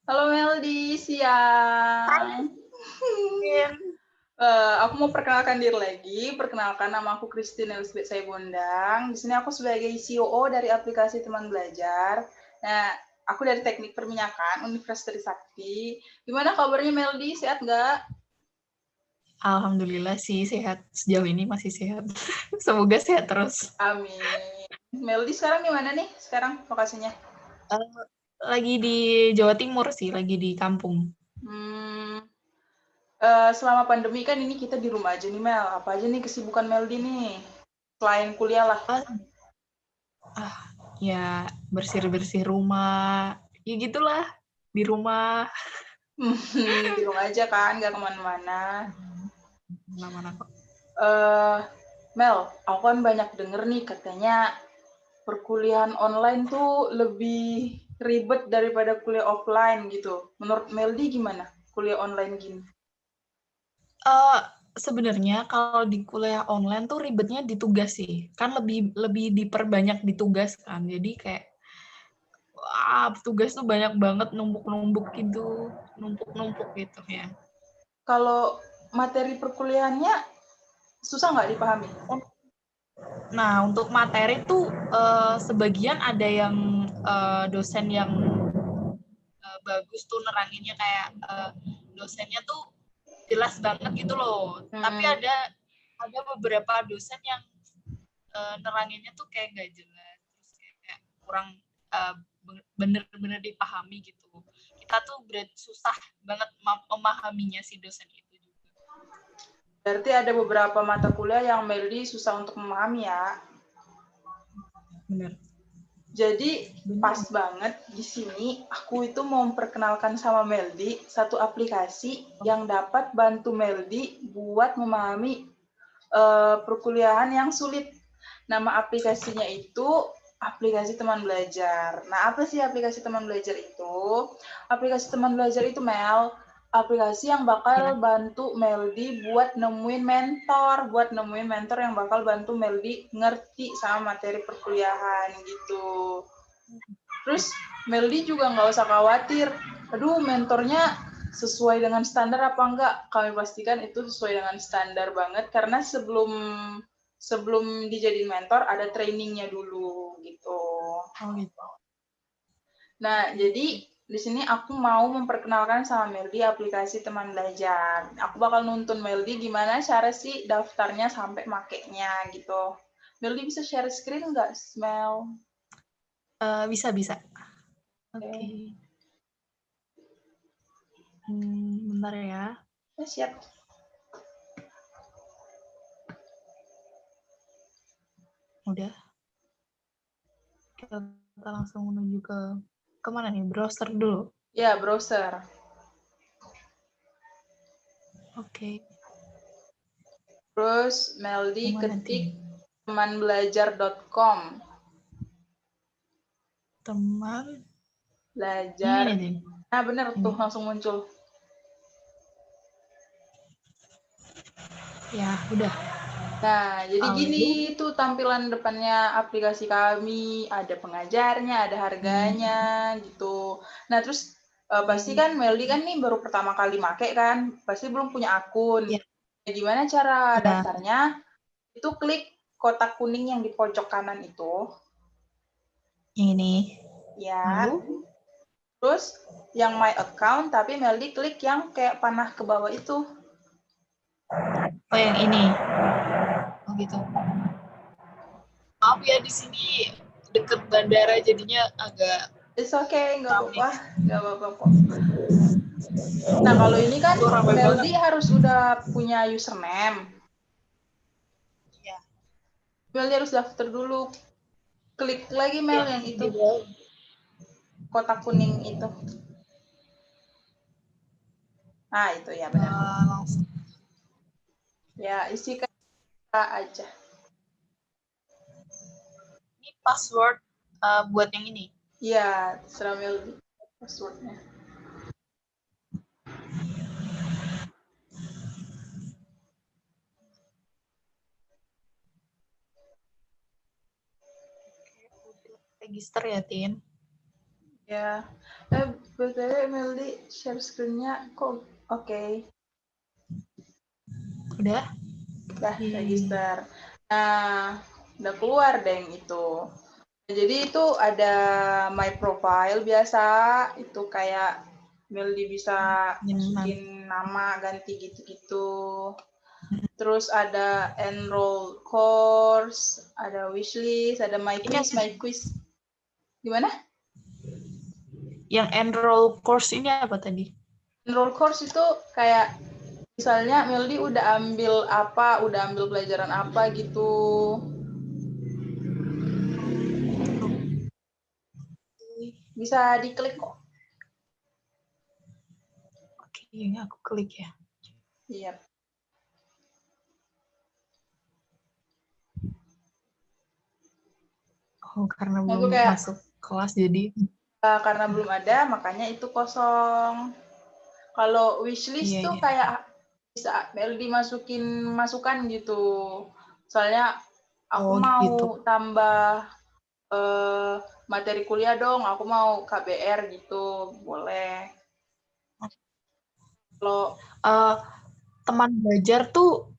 Halo Meldi, Hai, siang. Vin. Aku mau perkenalkan diri lagi. Perkenalkan, nama aku Christine Elizabeth Saibondang. Di sini aku sebagai COO dari aplikasi Teman Belajar. Nah, aku dari Teknik Perminyakan, Universitas Trisakti. Gimana kabarnya Meldi? Sehat nggak? Alhamdulillah sih sehat. Sejauh ini masih sehat. Semoga sehat terus. Amin. Meldi sekarang di mana nih? Sekarang lokasinya? Eh, lagi di Jawa Timur sih, lagi di kampung. Hmm, selama pandemi kan ini kita di rumah aja nih Mel. Apa aja nih kesibukan Meldi nih? Selain kuliah lah. Ah, ah, ya bersih-bersih rumah. Ya gitulah, di rumah. Di rumah aja kan, nggak kemana-mana. Mana-mana kok. Eh, Mel, aku kan banyak denger nih katanya perkuliahan online tuh lebih ribet daripada kuliah offline gitu. Menurut Meldi gimana kuliah online gini? Eh, Sebenarnya kalau di kuliah online tuh ribetnya di tugas sih. Kan lebih lebih diperbanyak di tugas kan. Jadi kayak wah, tugas tuh banyak banget numpuk-numpuk gitu ya. Kalau materi perkuliahannya susah nggak dipahami? Nah, untuk materi tuh sebagian ada yang dosen yang bagus tuh neranginnya kayak dosennya tuh jelas banget gitu loh. Tapi Hmm, ada beberapa dosen yang neranginnya tuh kayak nggak jelas, terus kayak kurang uh, bener-bener dipahami gitu. Kita tuh susah banget memahaminya si dosen itu juga. berarti ada beberapa mata kuliah yang Meldi susah untuk memahami ya. Bener. Jadi Bener. pas banget di sini aku itu mau memperkenalkan sama Meldi satu aplikasi yang dapat bantu Meldi buat memahami perkuliahan yang sulit. Nama aplikasinya itu aplikasi teman belajar. Nah, apa sih aplikasi teman belajar itu? Aplikasi teman belajar itu Mel, aplikasi yang Ya. bakal bantu Meldi buat nemuin mentor yang bakal bantu Meldi ngerti sama materi perkuliahan gitu. Terus Meldi juga nggak usah khawatir, aduh mentornya sesuai dengan standar apa enggak? Kami pastikan itu sesuai dengan standar banget karena sebelum sebelum dijadiin mentor ada trainingnya dulu gitu. Oh gitu. Nah, jadi di sini aku mau memperkenalkan sama Meldi aplikasi teman belajar. Aku bakal nuntun Meldi gimana cara sih daftarnya sampai makainya gitu. Meldi bisa share screen nggak, Mel? Bisa bisa. Oke. Oke. Okay. Bentar ya. Ya, siap. Udah. Kita langsung menuju ke kemana nih? Browser dulu. Ya, browser. Oke. Okay. Terus Meldi Kemana ketik nih? temanbelajar.com. Teman. Belajar. Ini nih. Nah, bener Ini. tuh langsung muncul. Ya, udah. Nah, jadi gini Lalu. tuh tampilan depannya aplikasi kami, ada pengajarnya, ada harganya gitu. Nah, terus pasti kan Meldi kan nih baru pertama kali make kan, pasti belum punya akun. Ya, Nah, gimana cara ya. daftarnya? Itu klik kotak kuning yang di pojok kanan itu, Ini. ya. Lalu. Terus yang my account, tapi Meldi klik yang kayak panah ke bawah itu. Oh, yang ini. Oh gitu. Maaf ya di sini deket bandara jadinya agak It's okay, nggak rame. apa-apa, nggak apa-apa kok. Nah, kalau ini kan Itu rame banget. Meldi harus udah punya username. Ya, Meldi harus daftar dulu. Klik lagi Mel yang itu, di bawah. kotak kuning itu. Nah, itu ya benar. Langsung. Ya, isi kata aja. Ini password buat yang ini. Ya, terserah Meldi passwordnya. Register ya, Tin. Ya. BTW Meldi share screen-nya kok oke. Udah? Udah register. Nah, udah keluar deh itu. Jadi itu ada my profile biasa, itu kayak Meldi bisa masukin nama, ganti gitu-gitu. Terus ada enroll course, ada wishlist, ada my quiz. Gimana? Yang enroll course ini apa tadi? Enroll course itu kayak misalnya Meldi udah ambil pelajaran apa gitu. Bisa diklik kok. Oke, ini aku klik ya. Iya. Oh, karena Nah, belum kayak, masuk kelas jadi. karena belum ada, makanya itu kosong. Kalau wishlist tuh kayak bisa Meldi masukan gitu. Soalnya aku mau gitu. tambah materi kuliah dong, aku mau KBR gitu, boleh. Kalau teman belajar tuh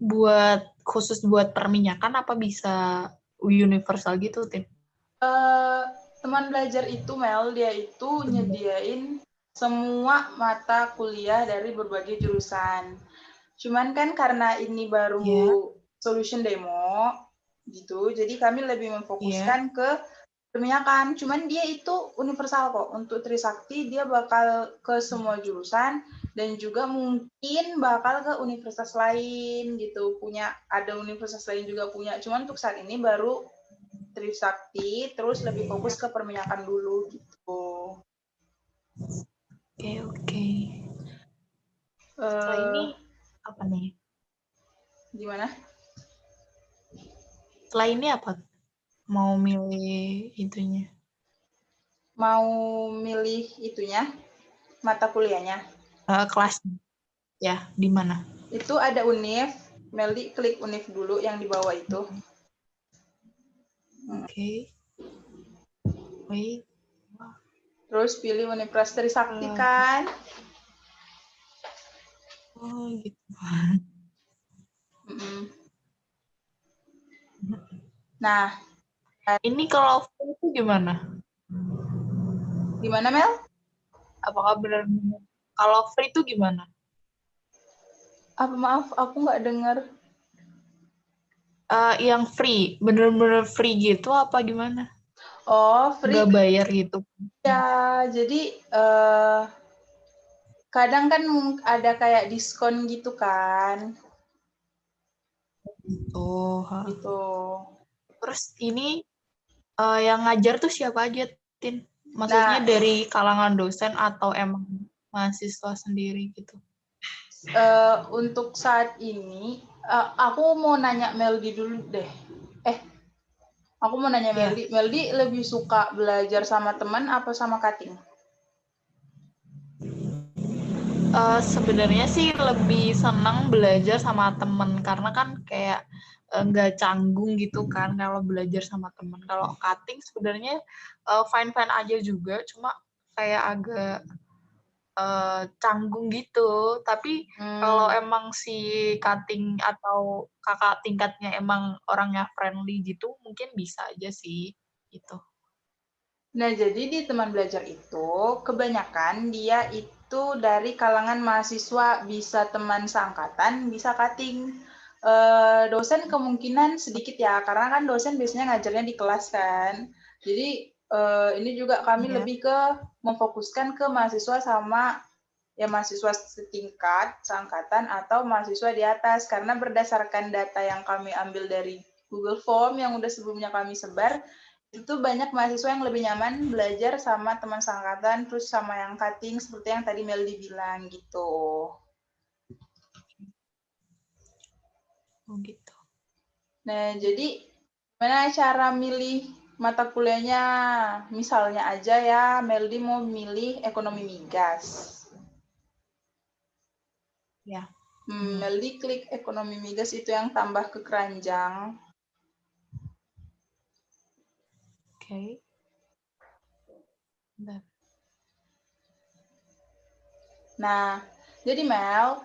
khusus buat perminyakan apa bisa universal gitu, Tin? teman belajar itu Mel, dia itu nyediain semua mata kuliah dari berbagai jurusan. Cuman kan karena ini baru solution demo gitu, jadi kami lebih memfokuskan ke perminyakan. Cuman dia itu universal kok. Untuk Trisakti dia bakal ke semua jurusan dan juga mungkin bakal ke universitas lain gitu. Ada universitas lain juga punya. Cuman untuk saat ini baru Trisakti, terus lebih fokus ke perminyakan dulu gitu. Oke. Setelah ini apa nih? Gimana? Setelah ini apa? Mau milih itunya? Mau milih itunya, mata kuliahnya? Kelas ya, di mana? Itu ada univ, Meldi klik univ dulu yang di bawah itu. Oke. Wait. Terus pilih Universitas Trisakti kan? Oh gitu. Nah, ini kalau free itu gimana? Gimana Mel? Apakah benar-benar kalau free itu gimana? Apa maaf, aku nggak dengar. Yang free, bener-bener free gitu apa gimana? Oh, free. Nggak bayar gitu? Ya, jadi kadang kan ada kayak diskon gitu kan. Oh. Gitu. Terus ini yang ngajar tuh siapa aja, Tin? Maksudnya dari kalangan dosen atau emang mahasiswa sendiri gitu? Untuk saat ini, aku mau nanya Meldi dulu deh. Aku mau nanya Meldi. Meldi lebih suka belajar sama teman apa sama cutting? Sebenarnya sih lebih senang belajar sama temen karena kan kayak nggak canggung gitu kan kalau belajar sama temen. Kalau cutting sebenarnya fine-fine aja juga, cuma kayak agak canggung gitu. Tapi kalau emang si cutting atau kakak tingkatnya emang orangnya friendly gitu, mungkin bisa aja sih gitu. Nah, jadi di teman belajar itu, kebanyakan dia itu dari kalangan mahasiswa, bisa teman seangkatan, bisa cutting. Dosen kemungkinan sedikit ya, karena kan dosen biasanya ngajarnya di kelas kan. Jadi ini juga kami lebih ke memfokuskan ke mahasiswa sama ya mahasiswa setingkat, seangkatan, atau mahasiswa di atas. Karena berdasarkan data yang kami ambil dari Google Form yang udah sebelumnya kami sebar, itu banyak mahasiswa yang lebih nyaman belajar sama teman seangkatan, terus sama yang cutting, seperti yang tadi Meldi bilang gitu. Oh gitu. Nah, jadi gimana cara milih mata kuliahnya? Misalnya aja ya, Meldi mau milih ekonomi migas. Ya. Meldi klik ekonomi migas itu yang tambah ke keranjang. Oke. Bentar. Nah, jadi Mel,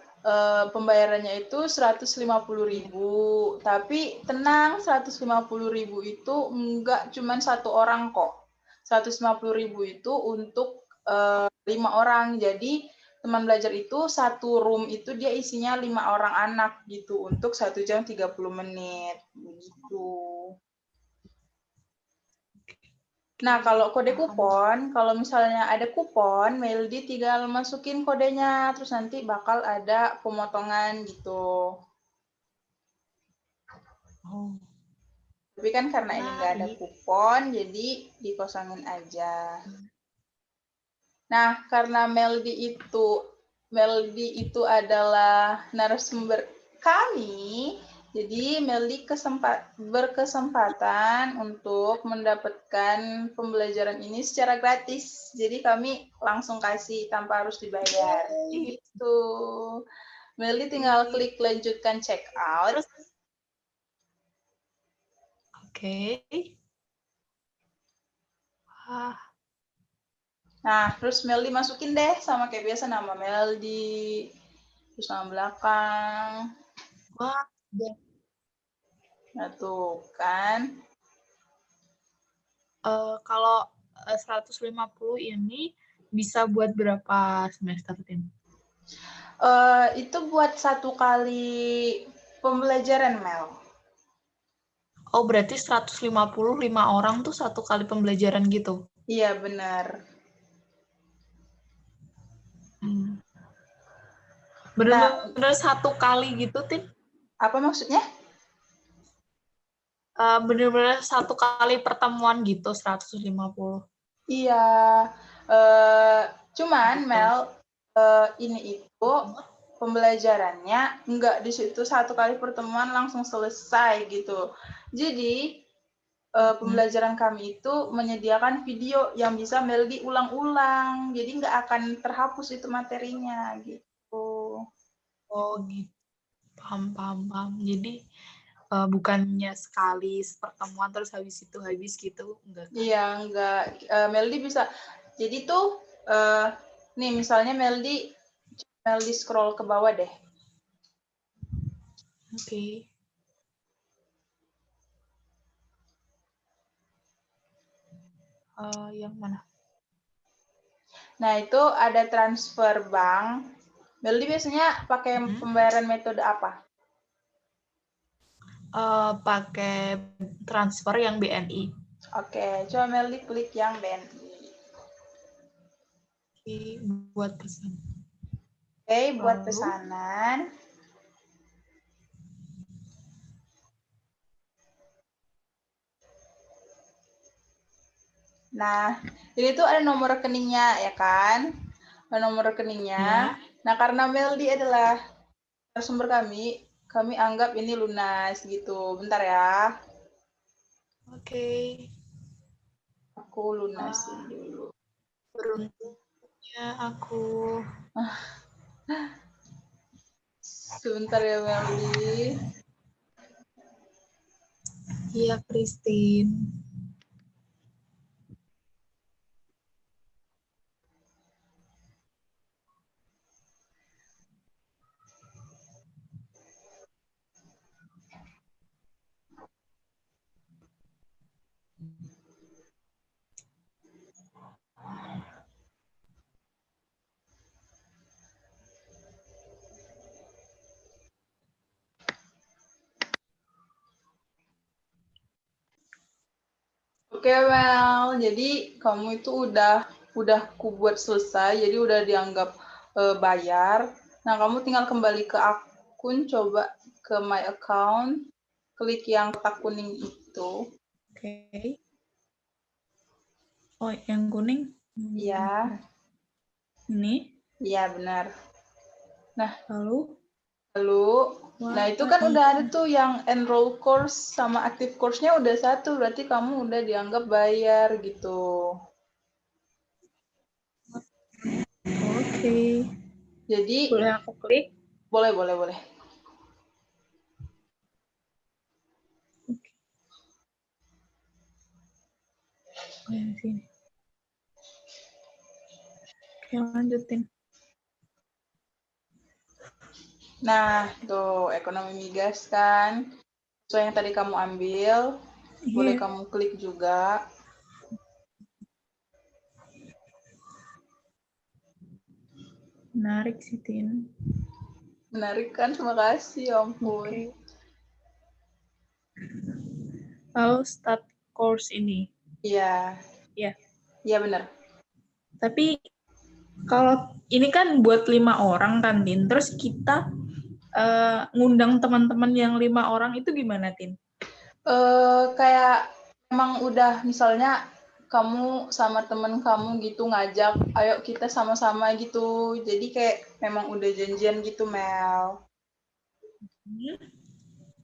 pembayarannya itu 150.000, tapi tenang, 150.000 itu enggak cuman satu orang kok. 150.000 itu untuk 5 orang. Jadi teman belajar itu satu room itu dia isinya 5 orang anak gitu untuk 1 jam 30 menit begitu. Nah, kalau kode kupon, kalau misalnya ada kupon, Meldi tinggal masukin kodenya, terus nanti bakal ada pemotongan gitu. Oh. Tapi kan karena ini nggak ada kupon, jadi dikosongin aja. Nah, karena Meldi itu adalah narasumber kami, jadi Meldi berkesempatan untuk mendapatkan pembelajaran ini secara gratis. Jadi kami langsung kasih tanpa harus dibayar. Gitu. Meldi tinggal klik lanjutkan check out. Oke. Nah, terus Meldi masukin deh sama kayak biasa nama Meldi, terus nama belakang. Wah, nah tuh kan. Kalau 150 ini bisa buat berapa semester, Tim? Itu buat 1 kali pembelajaran, Mel. Oh, berarti 155 orang tuh 1 kali pembelajaran gitu? Iya, benar. Benar-benar 1 kali gitu, Tim? Apa maksudnya? Benar-benar 1 kali pertemuan gitu, 150. Iya, cuman gitu. Mel, ini itu pembelajarannya nggak di situ 1 kali pertemuan langsung selesai gitu. Jadi pembelajaran kami itu menyediakan video yang bisa Meldi ulang-ulang, jadi nggak akan terhapus itu materinya gitu. Oh gitu, paham. Jadi bukannya sekali pertemuan terus habis itu habis gitu, enggak kan? Iya, enggak. Meldi bisa. Jadi tuh, nih misalnya Meldi scroll ke bawah deh. Oke. Yang mana? Nah, itu ada transfer bank. Meldi biasanya pakai pembayaran metode apa? Pakai transfer yang BNI. Oke, coba Meldi klik yang BNI. Oke, buat pesan. Oke, buat pesanan. Nah, ini tuh ada nomor rekeningnya, ya kan? Ada nomor rekeningnya. Nah, karena Meldi adalah sumber kami anggap ini lunas gitu. Bentar ya. Oke. Aku lunasin dulu. Beruntungnya aku. Sebentar ya, Meldi. Iya, Christine. Oke, Mel. Jadi kamu itu udah ku buat selesai, jadi udah dianggap bayar. Nah, kamu tinggal kembali ke akun, coba ke my account, klik yang kotak kuning itu. Oke. Oh, yang kuning? Iya. Ini? Iya, benar. Nah, Lalu? Nah itu kan udah ada tuh yang enroll course sama active course-nya udah satu, berarti kamu udah dianggap bayar gitu. Oke. Jadi boleh aku klik? Boleh. Sini. Oke, lanjutin. Nah, tuh ekonomi migas kan. So yang tadi kamu ambil, boleh kamu klik juga. Menarik sih, Tin. Menarik kan? Terima kasih, ya ampun. Oke. Oh, start course ini. Iya. Iya. Iya benar. Tapi kalau ini kan buat 5 orang kan, Tin. Terus kita ngundang teman-teman yang 5 orang itu gimana, Tin? Kayak emang udah misalnya kamu sama temen kamu gitu ngajak, ayo kita sama-sama gitu. Jadi kayak memang udah janjian gitu, Mel.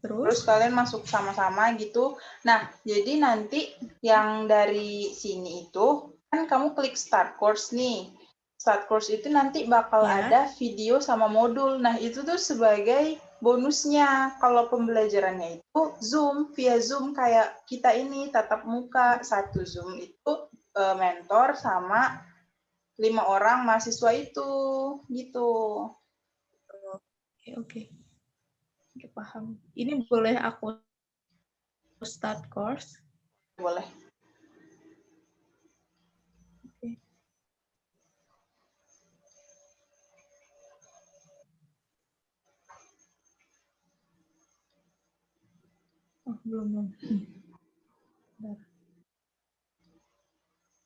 Terus kalian masuk sama-sama gitu. Nah, jadi nanti yang dari sini itu, kan kamu klik start course nih. Start course itu nanti bakal ada video sama modul. Nah, itu tuh sebagai bonusnya. Kalau pembelajarannya itu Zoom, via Zoom kayak kita ini, tatap muka. Satu Zoom itu mentor sama 5 orang mahasiswa itu, gitu. Oke. Paham. Ini boleh aku start course? Boleh. Oke. Oh, belum.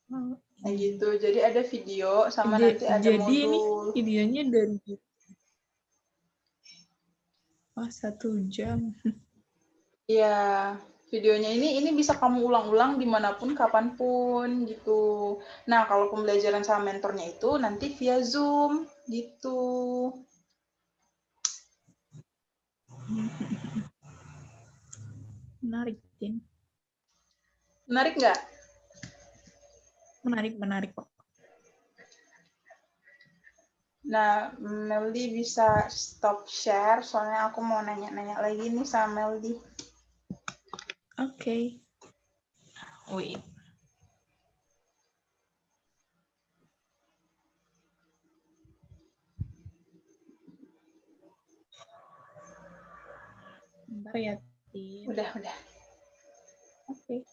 Nah gitu, jadi ada video sama nanti ada jadi modul. Jadi ini videonya dari 1 jam. Iya, videonya ini bisa kamu ulang-ulang dimanapun, kapanpun gitu. Nah, kalau pembelajaran sama mentornya itu nanti via Zoom gitu. Menarik, Tin. Menarik nggak? Menarik kok. Nah, Meldi bisa stop share, soalnya aku mau nanya-nanya lagi nih sama Meldi. Oke. Wait. Bentar ya, Tin. Udah. Oke.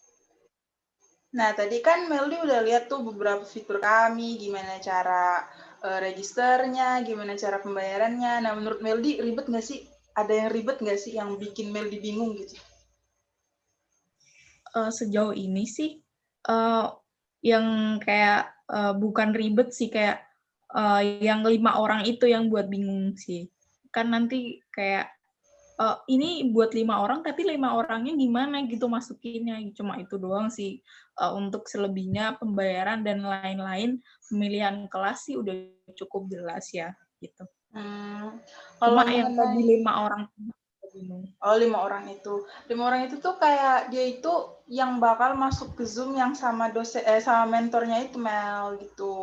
Nah, tadi kan Meldi udah lihat tuh beberapa fitur kami, gimana cara registernya, gimana cara pembayarannya. Nah, menurut Meldi ribet nggak sih? Ada yang ribet nggak sih yang bikin Meldi bingung gitu? Sejauh ini sih yang kayak bukan ribet sih, kayak yang 5 orang itu yang buat bingung sih. Kan nanti kayak ini buat 5 orang tapi 5 orangnya gimana gitu masukinnya, cuma itu doang sih. Untuk selebihnya pembayaran dan lain-lain, pemilihan kelas sih udah cukup jelas ya gitu. Kalau Cuma yang tadi 5 orang bingung. Oh, 5 orang itu. 5 orang itu tuh kayak dia itu yang bakal masuk ke Zoom yang sama sama mentornya itu, Mel, gitu.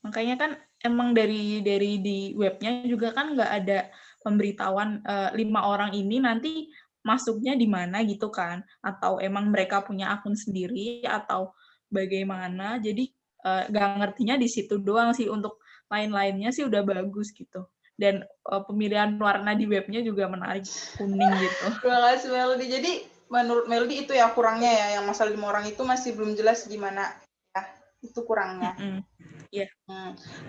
Makanya kan emang dari di webnya juga kan nggak ada pemberitahuan 5 orang ini nanti masuknya di mana gitu kan, atau emang mereka punya akun sendiri atau bagaimana. Jadi nggak ngertinya di situ doang sih. Untuk lain-lainnya sih udah bagus gitu. Dan pemilihan warna di webnya juga menarik, kuning gitu. Terima kasih, Melody. Jadi menurut Melody itu ya kurangnya ya, yang masalah 5 orang itu masih belum jelas gimana ya, itu kurangnya. Yeah.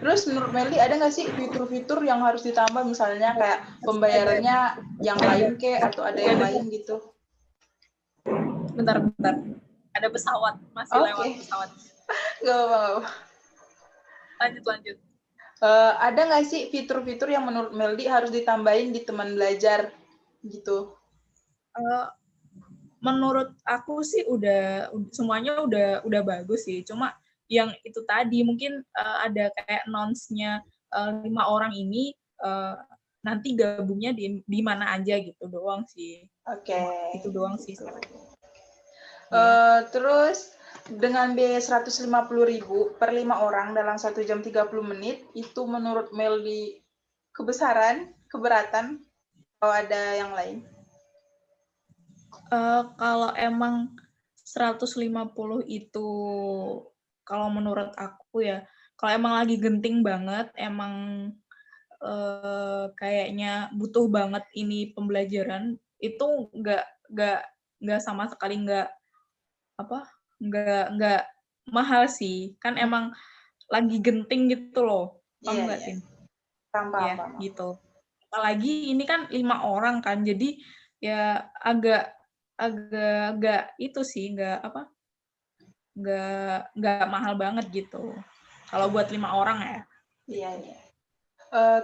Terus menurut Melody ada nggak sih fitur-fitur yang harus ditambah, misalnya kayak pembayarannya yang lain atau ada yang lain gitu? Bentar. Ada pesawat, masih lewat pesawat. Gak apa-apa. Lanjut. Ada nggak sih fitur-fitur yang menurut Melody harus ditambahin di teman belajar gitu? Menurut aku sih udah semuanya udah bagus sih. Cuma yang itu tadi mungkin ada kayak announce-nya 5 orang ini nanti gabungnya di mana aja gitu doang sih. Oke. Itu doang sih. Terus dengan biaya 150.000 per 5 orang dalam 1 jam 30 menit, itu menurut Meldi kebesaran, keberatan, atau ada yang lain? Kalau emang 150 itu, kalau menurut aku ya, kalau emang lagi genting banget, emang kayaknya butuh banget ini pembelajaran, itu nggak sama sekali nggak mahal sih, kan emang lagi genting gitu loh, Iya, paham nggak, iya. Tin? Paham, Ya paham. gitu. Apalagi ini kan 5 orang kan, jadi ya agak itu sih, nggak mahal banget gitu. Kalau buat 5 orang ya. Iya, iya.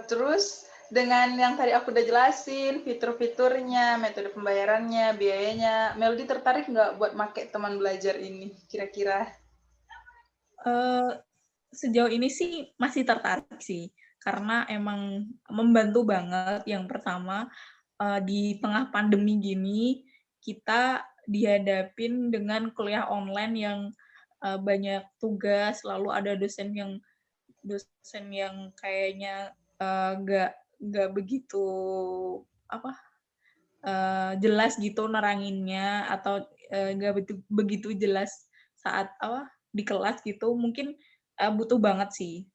Terus dengan yang tadi aku udah jelasin, fitur-fiturnya, metode pembayarannya, biayanya, Meldi tertarik nggak buat make teman belajar ini kira-kira? Sejauh ini sih masih tertarik sih, karena emang membantu banget. Yang pertama, di tengah pandemi gini, kita dihadapin dengan kuliah online yang banyak tugas, lalu ada dosen yang kayaknya nggak begitu jelas gitu neranginnya, atau nggak begitu jelas saat di kelas gitu. Mungkin butuh banget sih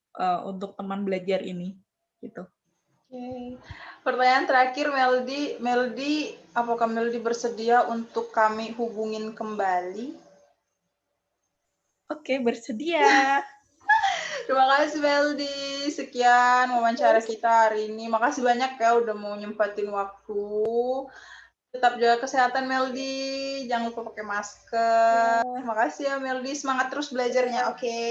untuk teman belajar ini gitu. Oke. Pertanyaan terakhir, Meldi, apakah Meldi bersedia untuk kami hubungin kembali? Oke, bersedia. Terima kasih Meldi, sekian wawancara kita hari ini. Makasih banyak ya udah mau nyempatin waktu. Tetap jaga kesehatan Meldi, jangan lupa pakai masker. Makasih ya Meldi, semangat terus belajarnya, oke?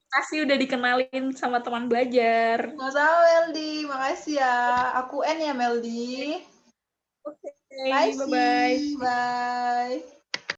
Makasih udah dikenalin sama teman belajar. Sama-sama Meldi, makasih ya. Aku N ya Meldi. Oke, Bye bye-bye. sih, bye.